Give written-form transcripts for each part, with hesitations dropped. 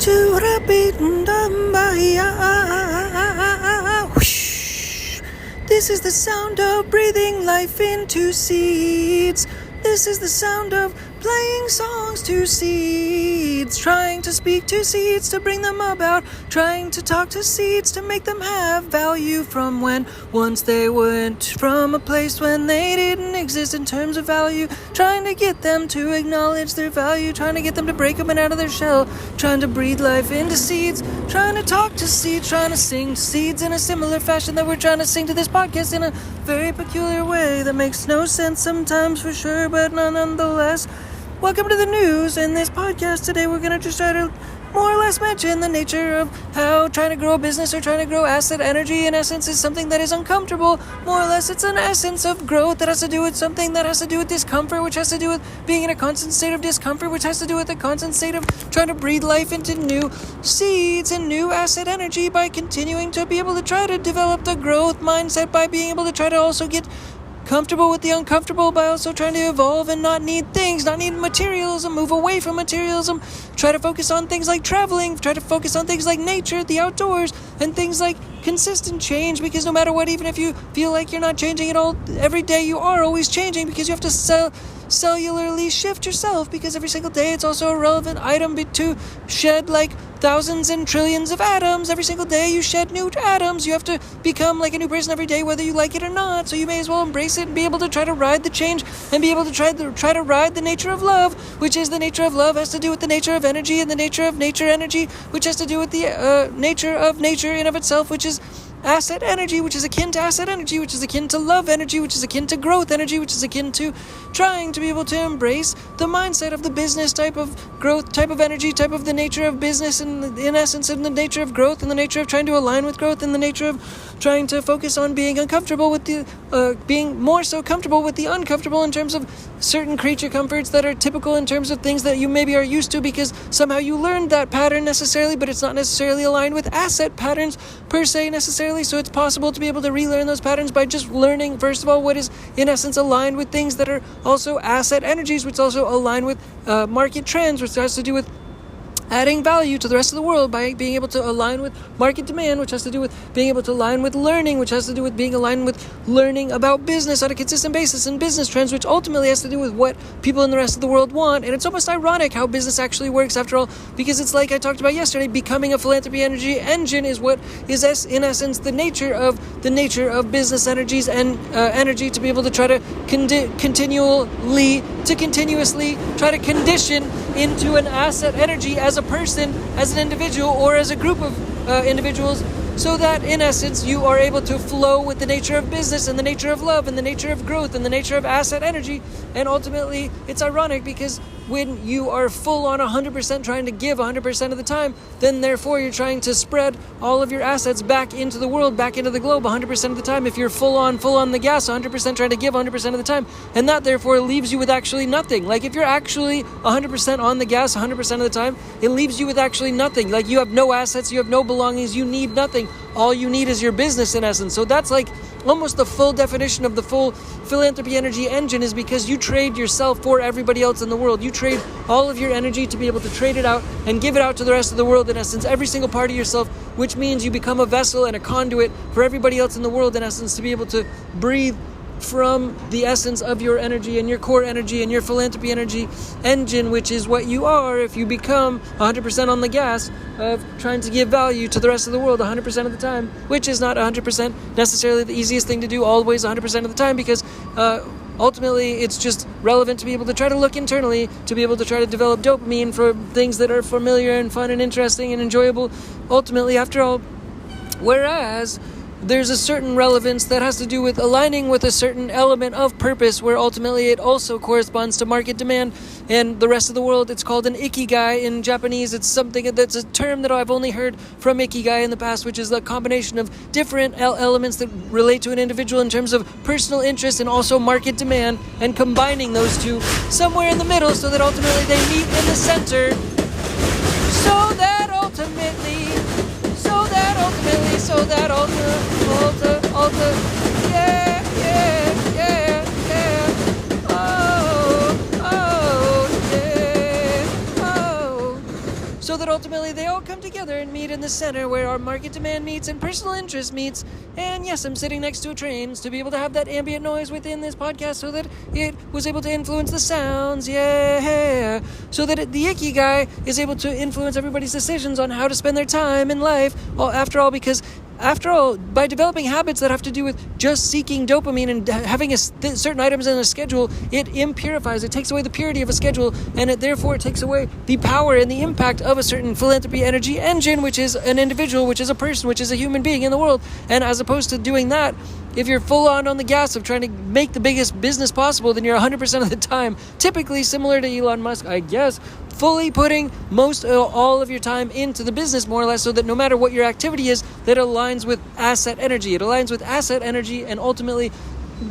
This is the sound of breathing life into seeds. This is the sound of playing songs to seeds, trying to speak to seeds to bring them about, trying to talk to seeds to make them have value from when once they went from a place when they didn't exist in terms of value, trying to get them to acknowledge their value, trying to get them to break open out of their shell, trying to breathe life into seeds, trying to talk to seeds, trying to sing to seeds in a similar fashion that we're trying to sing to this podcast in a very peculiar way that makes no sense sometimes for sure, but nonetheless. Welcome to the news. In this podcast today, we're going to just try to more or less mention the nature of how trying to grow a business or trying to grow asset energy in essence is something that is uncomfortable. More or less, it's an essence of growth that has to do with something that has to do with discomfort, which has to do with being in a constant state of discomfort, which has to do with a constant state of trying to breathe life into new seeds and new asset energy by continuing to be able to try to develop the growth mindset, by being able to try to also get comfortable with the uncomfortable, by also trying to evolve and not need materialism, move away from materialism, try to focus on things like traveling, try to focus on things like nature, the outdoors, and things like consistent change, because no matter what, even if you feel like you're not changing at all, every day you are always changing, because you have to cellularly shift yourself, because every single day it's also a relevant item to shed like thousands and trillions of atoms. Every single day you shed new atoms. You have to become like a new person every day, whether you like it or not, so you may as well embrace it and be able to try to ride the change and be able to try to ride the nature of love, which is the nature of love has to do with the nature of energy, and the nature of nature energy, which has to do with the nature of nature in of itself, which is asset energy, which is akin to asset energy, which is akin to love energy, which is akin to growth energy, which is akin to trying to be able to embrace the mindset of the business type of growth, type of energy, type of the nature of business, and in essence, in the nature of growth, and the nature of trying to align with growth, and the nature of trying to focus on being uncomfortable with the, being more so comfortable with the uncomfortable in terms of certain creature comforts that are typical in terms of things that you maybe are used to because somehow you learned that pattern necessarily, but it's not necessarily aligned with asset patterns per se necessarily. So it's possible to be able to relearn those patterns by just learning, first of all, what is in essence aligned with things that are also asset energies, which also align with market trends, which has to do with adding value to the rest of the world by being able to align with market demand, which has to do with being able to align with learning, which has to do with being aligned with learning about business on a consistent basis and business trends, which ultimately has to do with what people in the rest of the world want. And it's almost ironic how business actually works after all, because it's like I talked about yesterday, becoming a philanthropy energy engine is what is in essence the nature of business energies and energy, to be able to try to continuously try to condition into an asset energy as a person, as an individual, or as a group of individuals, so that in essence you are able to flow with the nature of business and the nature of love and the nature of growth and the nature of asset energy. And ultimately it's ironic because when you are full on 100% trying to give 100% of the time, then therefore you're trying to spread all of your assets back into the world, back into the globe 100% of the time. If you're full on the gas 100% trying to give 100% of the time, and that therefore leaves you with actually nothing. Like if you're actually 100% on the gas 100% of the time, it leaves you with actually nothing. Like you have no assets, you have no belongings, you need nothing. All you need is your business in essence. So that's like almost the full definition of the full philanthropy energy engine, is because you trade yourself for everybody else in the world. You trade all of your energy to be able to trade it out and give it out to the rest of the world, in essence, every single part of yourself, which means you become a vessel and a conduit for everybody else in the world, in essence, to be able to breathe from the essence of your energy and your core energy and your philanthropy energy engine, which is what you are if you become 100% on the gas of trying to give value to the rest of the world 100% of the time, which is not 100% necessarily the easiest thing to do always 100% of the time, because ultimately it's just relevant to be able to try to look internally, to be able to try to develop dopamine for things that are familiar and fun and interesting and enjoyable ultimately after all. Whereas there's a certain relevance that has to do with aligning with a certain element of purpose, where ultimately it also corresponds to market demand and the rest of the world. It's called an ikigai in Japanese. It's something that's a term that I've only heard from ikigai in the past, which is a combination of different elements that relate to an individual in terms of personal interest and also market demand, and combining those two somewhere in the middle so that ultimately they meet in the center, so that ultimately, so that ultimately they all come together and meet in the center where our market demand meets and personal interest meets. And yes, I'm sitting next to a train to be able to have that ambient noise within this podcast so that it was able to influence the sounds, so that the Ikigai is able to influence everybody's decisions on how to spend their time in life. Well, after all, by developing habits that have to do with just seeking dopamine and having certain items in a schedule, it impurifies, it takes away the purity of a schedule, and it therefore takes away the power and the impact of a certain philanthropy energy engine, which is an individual, which is a person, which is a human being in the world. And as opposed to doing that, if you're full on the gas of trying to make the biggest business possible, then you're 100% of the time, typically similar to Elon Musk, I guess, fully putting all of your time into the business, more or less, so that no matter what your activity is, that aligns with asset energy. It aligns with asset energy and ultimately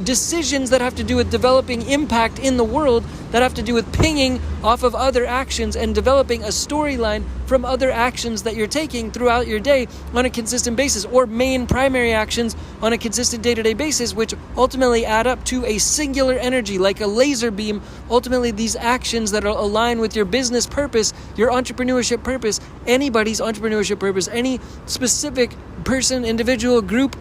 decisions that have to do with developing impact in the world, that have to do with pinging off of other actions and developing a storyline from other actions that you're taking throughout your day on a consistent basis, or main primary actions on a consistent day-to-day basis, which ultimately add up to a singular energy like a laser beam. Ultimately, these actions that align with your business purpose, your entrepreneurship purpose, anybody's entrepreneurship purpose, any specific person, individual, group,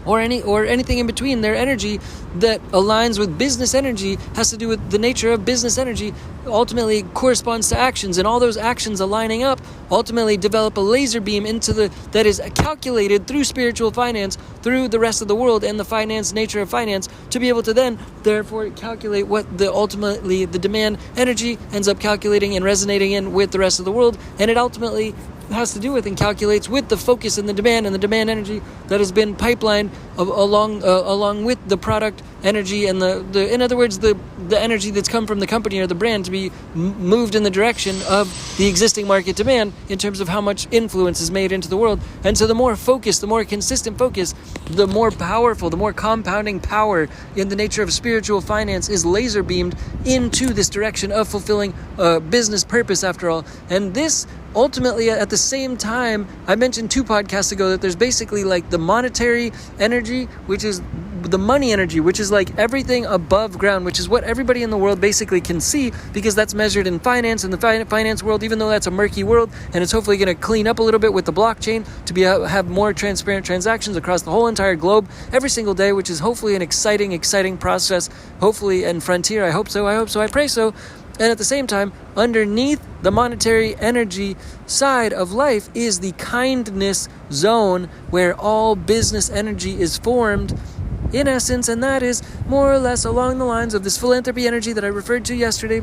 or anything in between, their energy that aligns with business energy has to do with the nature of business energy, ultimately corresponds to actions, and all those actions aligning up ultimately develop a laser beam that is calculated through spiritual finance, through the rest of the world and the finance nature of finance, to be able to then therefore calculate what ultimately the demand energy ends up calculating and resonating in with the rest of the world, and it ultimately has to do with and calculates with the focus and the demand energy that has been pipelined along with the product energy and the in other words the energy that's come from the company or the brand to be moved in the direction of the existing market demand in terms of how much influence is made into the world. And so the more focus, the more consistent focus, the more powerful, the more compounding power in the nature of spiritual finance is laser beamed into this direction of fulfilling business purpose, after all. And this ultimately, at the same time, I mentioned 2 podcasts ago that there's basically like the monetary energy, which is the money energy, which is like everything above ground, which is what everybody in the world basically can see, because that's measured in finance, in the finance world, even though that's a murky world, and it's hopefully going to clean up a little bit with the blockchain to have more transparent transactions across the whole entire globe every single day, which is hopefully an exciting process, hopefully, and frontier. I hope so, I pray so. And at the same time, underneath the monetary energy side of life is the kindness zone, where all business energy is formed, in essence, and that is more or less along the lines of this philanthropy energy that I referred to yesterday,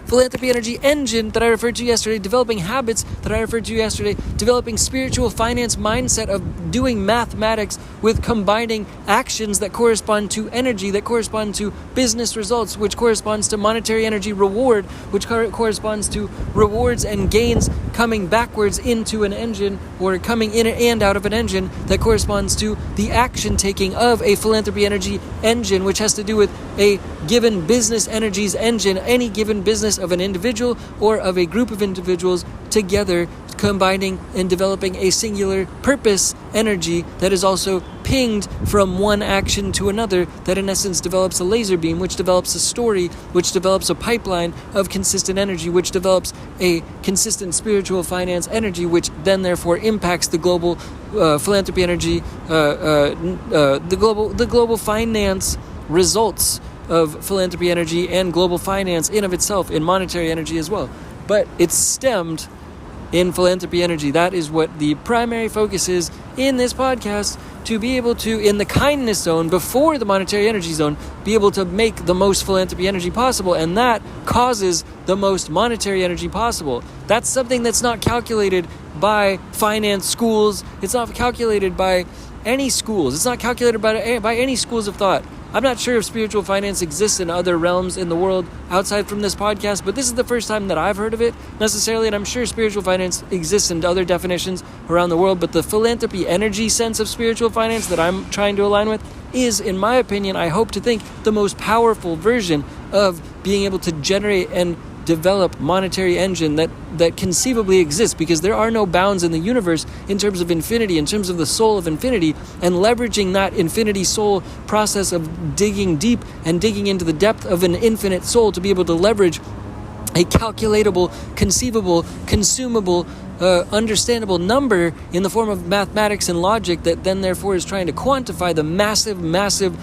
philanthropy energy engine that I referred to yesterday, developing habits that I referred to yesterday, developing spiritual finance mindset of doing mathematics with combining actions that correspond to energy, that correspond to business results, which corresponds to monetary energy reward, which corresponds to rewards and gains coming backwards into an engine, or coming in and out of an engine, that corresponds to the action taking of a philanthropy energy engine, which has to do with a given business energies engine, any given business of an individual or of a group of individuals together, combining and developing a singular purpose energy that is also pinged from one action to another, that in essence develops a laser beam, which develops a story, which develops a pipeline of consistent energy, which develops a consistent spiritual finance energy, which then therefore impacts the global philanthropy energy, the global finance results of philanthropy energy and global finance in of itself, in monetary energy as well. But it's stemmed in philanthropy energy. That is what the primary focus is in this podcast, to be able to, in the kindness zone before the monetary energy zone, be able to make the most philanthropy energy possible, and that causes the most monetary energy possible. That's something that's not calculated by finance schools. It's not calculated by any schools. It's not calculated by any schools of thought. I'm not sure if spiritual finance exists in other realms in the world outside from this podcast, but this is the first time that I've heard of it necessarily, and I'm sure spiritual finance exists in other definitions around the world, but the philanthropy energy sense of spiritual finance that I'm trying to align with is, in my opinion, I hope to think, the most powerful version of being able to generate and develop monetary engine that conceivably exists, because there are no bounds in the universe in terms of infinity, in terms of the soul of infinity, and leveraging that infinity soul process of digging deep and digging into the depth of an infinite soul to be able to leverage a calculatable, conceivable, consumable, understandable number in the form of mathematics and logic that then therefore is trying to quantify the massive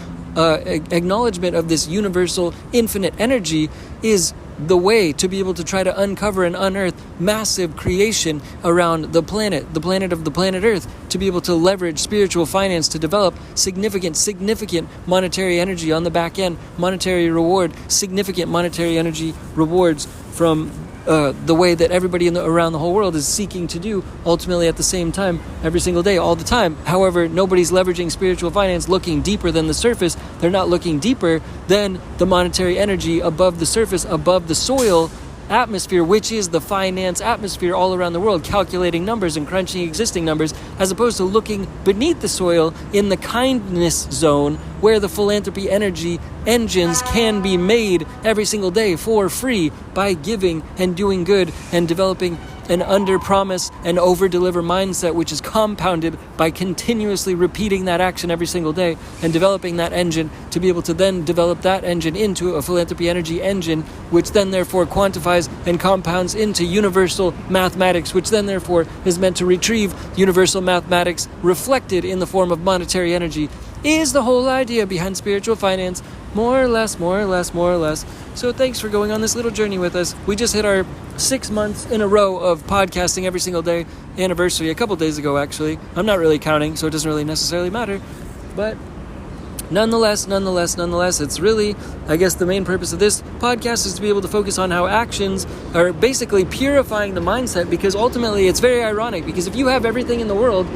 acknowledgement of this universal infinite energy is the way to be able to try to uncover and unearth massive creation around the planet of the planet Earth, to be able to leverage spiritual finance to develop significant monetary energy on the back end, monetary reward, significant monetary energy rewards from the way that everybody around the whole world is seeking to do, ultimately at the same time, every single day, all the time. However, nobody's leveraging spiritual finance looking deeper than the surface. They're not looking deeper than the monetary energy above the surface, above the soil atmosphere, which is the finance atmosphere all around the world, calculating numbers and crunching existing numbers, as opposed to looking beneath the soil in the kindness zone where the philanthropy energy engines can be made every single day for free by giving and doing good and developing an under-promise and over-deliver mindset, which is compounded by continuously repeating that action every single day and developing that engine to be able to then develop that engine into a philanthropy energy engine, which then therefore quantifies and compounds into universal mathematics, which then therefore is meant to retrieve universal mathematics reflected in the form of monetary energy, is the whole idea behind spiritual finance, more or less. So thanks for going on this little journey with us. We just hit our 6 months in a row of podcasting every single day anniversary a couple days ago, actually. I'm not really counting, so it doesn't really necessarily matter. But nonetheless, it's really, I guess the main purpose of this podcast is to be able to focus on how actions are basically purifying the mindset, because ultimately it's very ironic, because if you have everything in the world,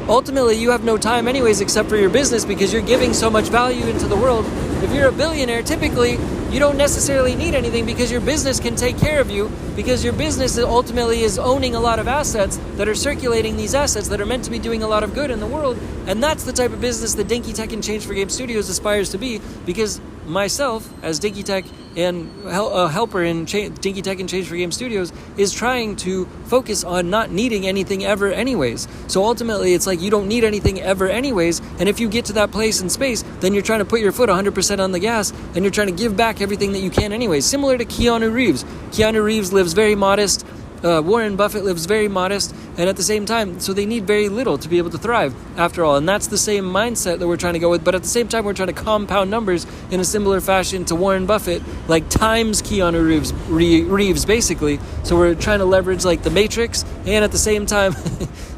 ultimately you have no time anyways except for your business, because you're giving so much value into the world. If you're a billionaire, typically you don't necessarily need anything, because your business can take care of you, because your business ultimately is owning a lot of assets that are circulating these assets that are meant to be doing a lot of good in the world. And that's the type of business that Dinky Tech and Change for Game Studios aspires to be, because myself, as Dinky Tech and a helper in Dinky Tech and Change for Game Studios, is trying to focus on not needing anything ever anyways. So ultimately, it's like you don't need anything ever anyways, and if you get to that place in space, then you're trying to put your foot 100% on the gas, and you're trying to give back everything that you can anyways. Similar to Keanu Reeves. Keanu Reeves lives very modest. Warren Buffett lives very modest, and at the same time, so they need very little to be able to thrive after all. And that's the same mindset that we're trying to go with, but at the same time, we're trying to compound numbers in a similar fashion to Warren Buffett, like times Keanu Reeves basically. So we're trying to leverage like the Matrix, and at the same time,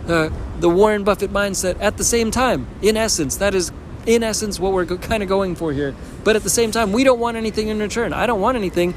the Warren Buffett mindset at the same time. In essence, that is what we're kind of going for here. But at the same time, we don't want anything in return. I don't want anything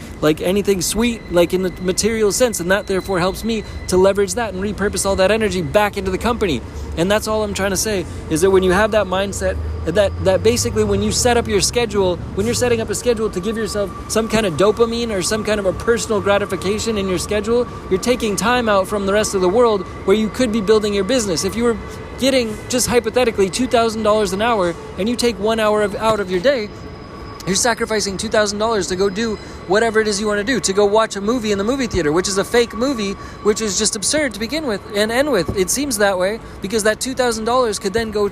sweet, like in the material sense, and that therefore helps me to leverage that and repurpose all that energy back into the company. And that's all I'm trying to say, is that when you have that mindset, that basically when you set up your schedule, when you're setting up a schedule to give yourself some kind of dopamine or some kind of a personal gratification in your schedule, you're taking time out from the rest of the world where you could be building your business. If you were getting, just hypothetically, $2,000 an hour, and you take 1 hour out of your day, you're sacrificing $2,000 to go do whatever it is you want to do, to go watch a movie in the movie theater, which is a fake movie, which is just absurd to begin with and end with. It seems that way, because that $2,000 could then go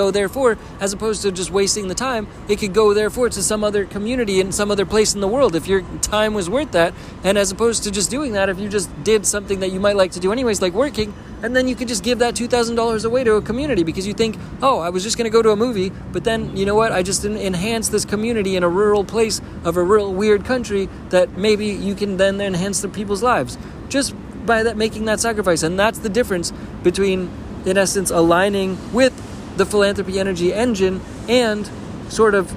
therefore, as opposed to just wasting the time, it could go therefore to some other community in some other place in the world if your time was worth that. And as opposed to just doing that, if you just did something that you might like to do anyways, like working, and then you could just give that $2,000 away to a community, because you think, oh, I was just going to go to a movie, but then, you know what, I just enhance this community in a rural place of a real weird country that maybe you can then enhance the people's lives just by that, making that sacrifice. And that's the difference between, in essence, aligning with the philanthropy energy engine and sort of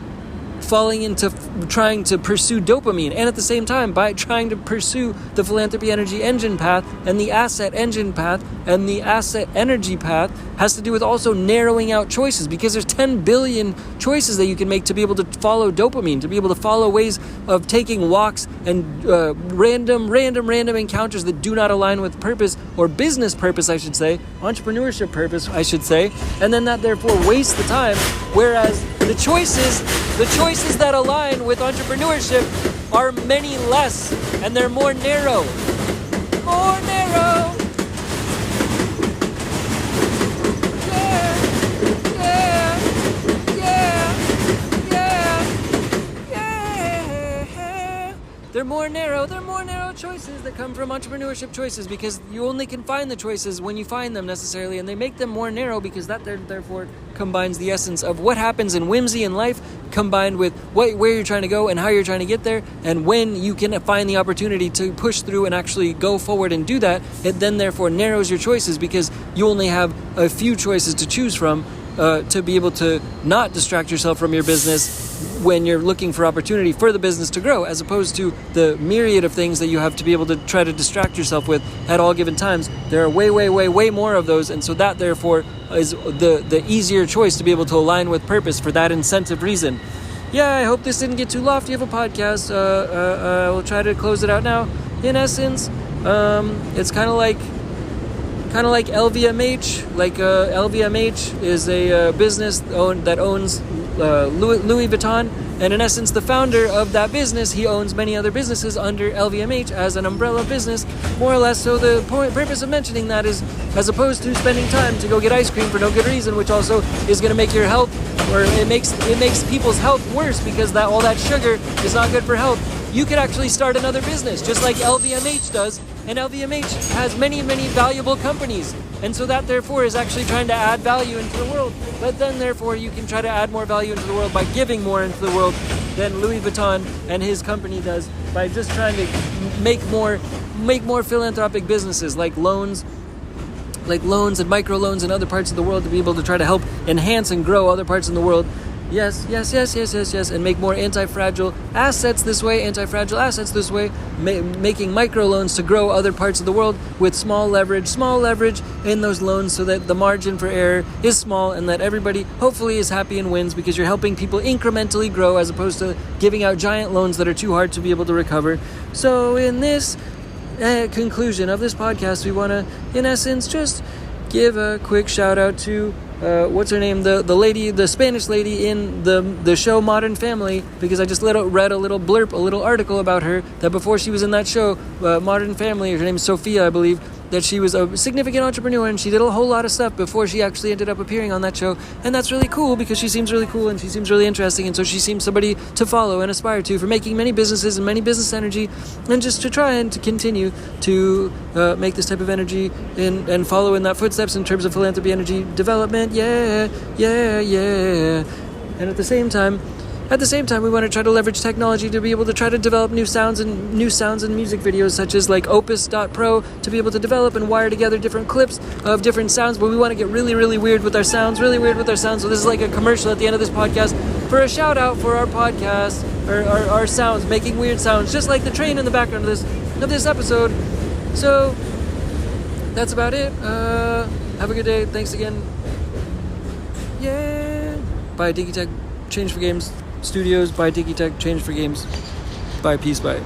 falling into trying to pursue dopamine, and at the same time by trying to pursue the philanthropy energy engine path and the asset engine path and the asset energy path has to do with also narrowing out choices, because there's 10 billion choices that you can make to be able to follow dopamine, to be able to follow ways of taking walks and random encounters that do not align with purpose, or business purpose I should say, entrepreneurship purpose I should say, and then that therefore wastes the time, whereas the choices that align with entrepreneurship are many less, and they're more narrow. More narrow. Yeah. They're more narrow choices that come from entrepreneurship choices, because you only can find the choices when you find them necessarily, and they make them more narrow because that therefore combines the essence of what happens in whimsy in life combined with where you're trying to go and how you're trying to get there. And when you can find the opportunity to push through and actually go forward and do that, it then therefore narrows your choices, because you only have a few choices to choose from to be able to not distract yourself from your business when you're looking for opportunity for the business to grow, as opposed to the myriad of things that you have to be able to try to distract yourself with at all given times. There are way more of those, and so that therefore is the easier choice to be able to align with purpose for that incentive reason. Yeah, I hope this didn't get too lofty of a podcast. We'll try to close it out now. In essence, it's kind of like LVMH. Like LVMH is a business that owns Louis Vuitton, and in essence the founder of that business, he owns many other businesses under LVMH as an umbrella business, more or less. So the purpose of mentioning that is, as opposed to spending time to go get ice cream for no good reason, which also is going to make your health, or it makes people's health worse, because that all that sugar is not good for health, you could actually start another business just like LVMH does. And LVMH has many valuable companies, and so that therefore is actually trying to add value into the world. But then therefore you can try to add more value into the world by giving more into the world than Louis Vuitton and his company does, by just trying to make more philanthropic businesses like loans and microloans in other parts of the world, to be able to try to help enhance and grow other parts in the world. Yes, and make more anti-fragile assets this way, making microloans to grow other parts of the world with small leverage in those loans, so that the margin for error is small and that everybody hopefully is happy and wins, because you're helping people incrementally grow as opposed to giving out giant loans that are too hard to be able to recover. So in this conclusion of this podcast, we want to, in essence, just give a quick shout out to what's her name? The Spanish lady in the show Modern Family, because I just read a little blurb, a little article about her, that before she was in that show, Modern Family, her name is Sophia, I believe, that she was a significant entrepreneur, and she did a whole lot of stuff before she actually ended up appearing on that show. And that's really cool, because she seems really cool and she seems really interesting, and so she seems somebody to follow and aspire to, for making many businesses and many business energy, and just to try and to continue to make this type of energy and follow in that footsteps in terms of philanthropy, energy development. Yeah. And at the same time, we want to try to leverage technology to be able to try to develop new sounds and music videos, such as like Opus.pro, to be able to develop and wire together different clips of different sounds. But we want to get really weird with our sounds, So this is like a commercial at the end of this podcast for a shout out for our podcast, or our sounds, making weird sounds, just like the train in the background of this episode. So that's about it. Have a good day. Thanks again. Yeah. Bye, Digitech. Change for Games Studios. Buy Digitech, change for games. Bye, peace, bye.